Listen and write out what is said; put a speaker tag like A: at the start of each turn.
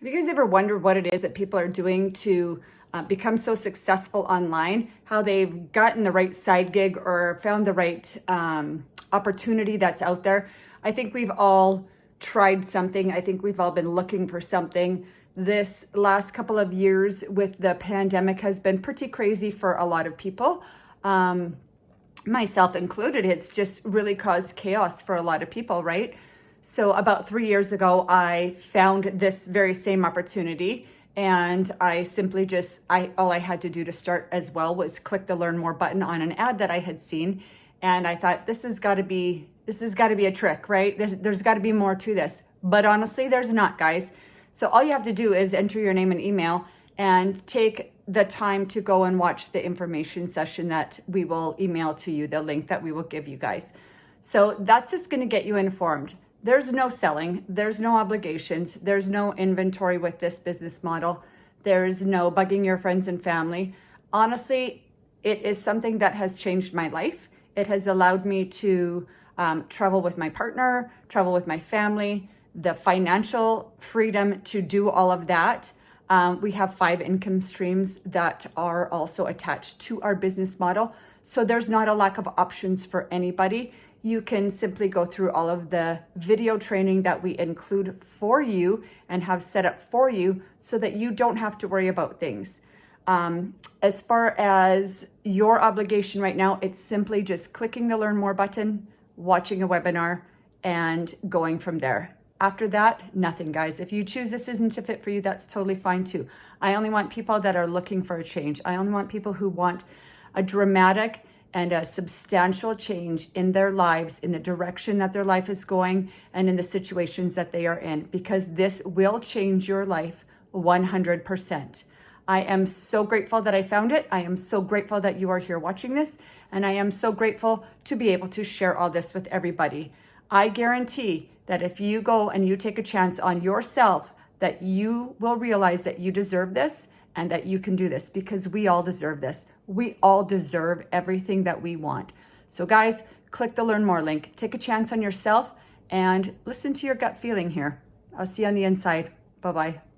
A: Have you guys ever wondered what it is that people are doing to become so successful online? How they've gotten the right side gig or found the right opportunity that's out there? I think we've all tried something. I think we've all been looking for something. This last couple of years with the pandemic has been pretty crazy for a lot of people, myself included. It's just really caused chaos for a lot of people, right? So about 3 years ago, I found this very same opportunity, and I simply all I had to do to start as well was click the learn more button on an ad that I had seen. And I thought, this has got to be a trick, right? There's got to be more to this. But honestly, there's not, guys. So all you have to do is enter your name and email and take the time to go and watch the information session that we will email to you, the link that we will give you guys. So that's just going to get you informed. There's no selling, there's no obligations, there's no inventory with this business model. There's no bugging your friends and family. Honestly, it is something that has changed my life. It has allowed me to travel with my partner, travel with my family, the financial freedom to do all of that. We have 5 income streams that are also attached to our business model. So there's not a lack of options for anybody. You can simply go through all of the video training that we include for you and have set up for you so that you don't have to worry about things. As far as your obligation right now, it's simply just clicking the learn more button, watching a webinar, and going from there. After that, nothing, guys. If you choose this isn't a fit for you, that's totally fine too. I only want people that are looking for a change. I only want people who want a dramatic and a substantial change in their lives, in the direction that their life is going, and in the situations that they are in, because this will change your life 100%. I am so grateful that I found it. I am so grateful that you are here watching this, and I am so grateful to be able to share all this with everybody. I guarantee that if you go and you take a chance on yourself, that you will realize that you deserve this and that you can do this, because we all deserve this. We all deserve everything that we want. So guys, click the learn more link, take a chance on yourself, and listen to your gut feeling here. I'll see you on the inside. Bye-bye.